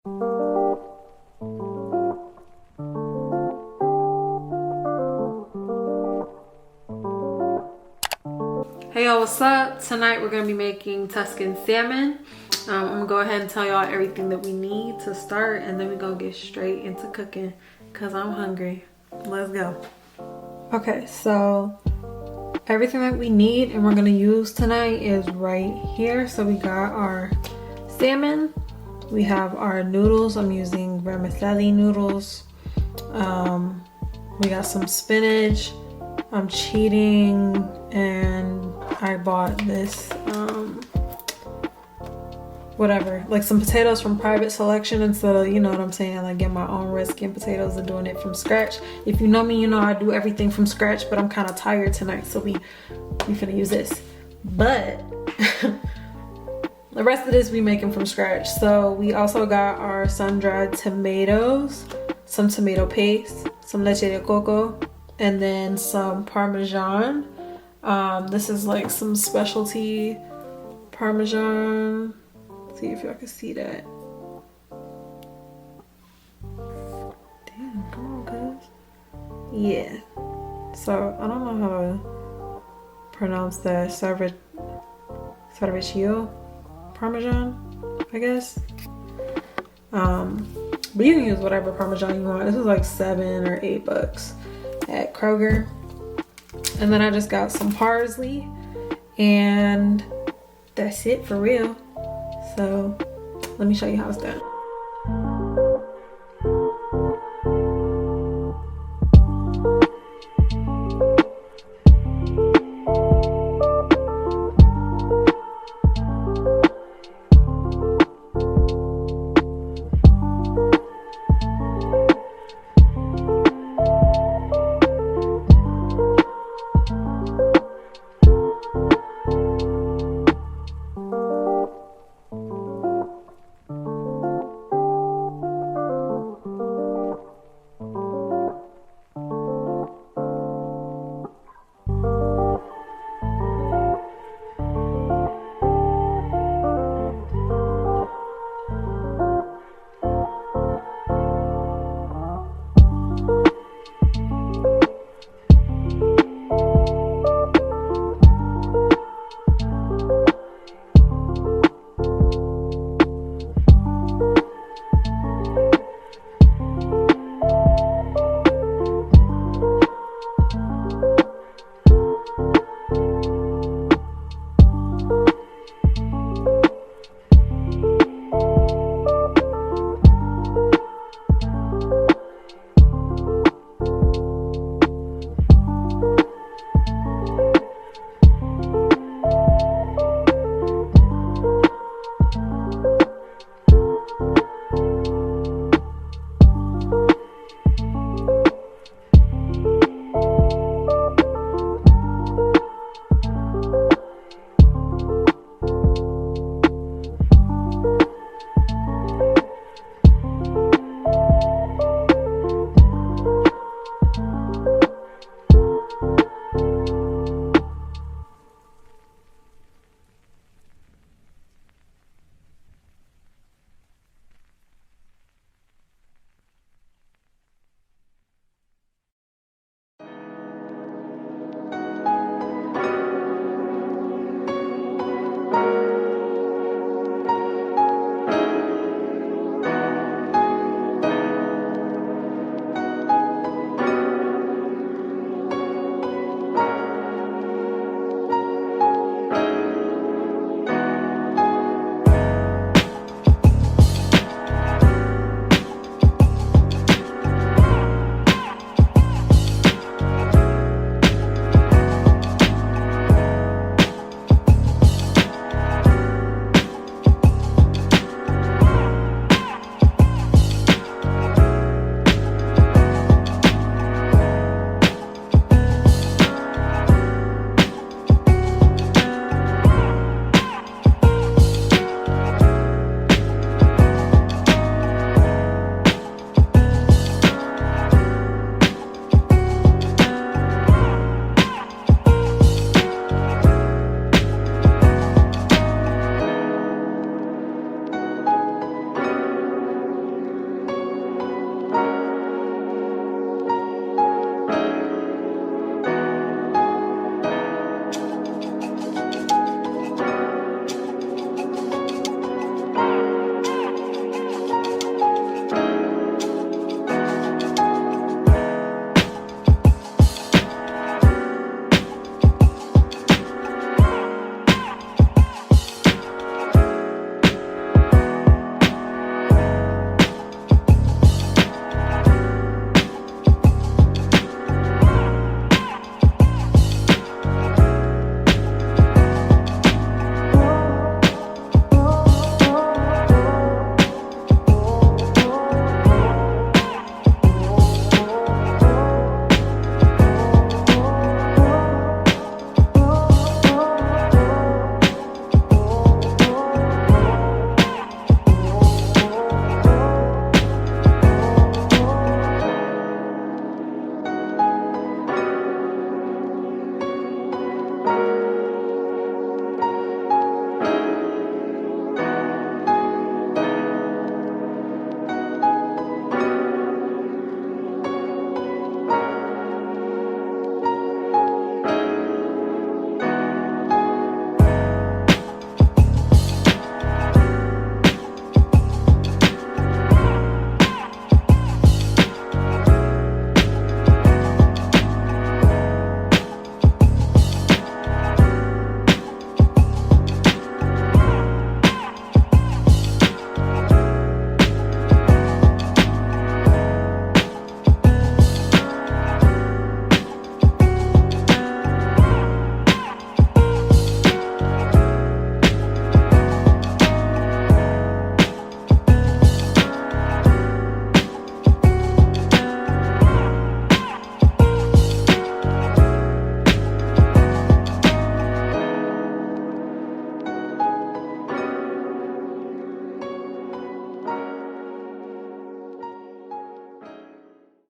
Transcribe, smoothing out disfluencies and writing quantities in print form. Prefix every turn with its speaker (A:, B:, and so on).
A: Hey y'all, what's up? Tonight we're gonna be making Tuscan salmon. I'm gonna go ahead and tell y'all everything that we need to start, and then we're gonna get straight into cooking because I'm hungry. Let's go. Okay, so everything that we need and we're gonna use tonight is right here. So we got our salmon, we have our noodles. I'm using vermicelli noodles. We got some spinach. I'm cheating and I bought this whatever, like some potatoes from Private Selection instead of, you know what I'm saying, like get my own red skin potatoes and doing it from scratch. If you know me, you know I do everything from scratch, but I'm kind of tired tonight, so we finna use this. But the rest of this we making from scratch. So we also got our sun-dried tomatoes, some tomato paste, some leche de coco, and then some parmesan. This is like some specialty parmesan. See if y'all can see that. Damn, come on, cuz. Yeah. So I don't know how to pronounce that. Cervicchio parmesan, I guess. But you can use whatever parmesan you want. This is like $7 or $8 at Kroger. And then I just got some parsley, and that's it for real. So let me show you how it's done.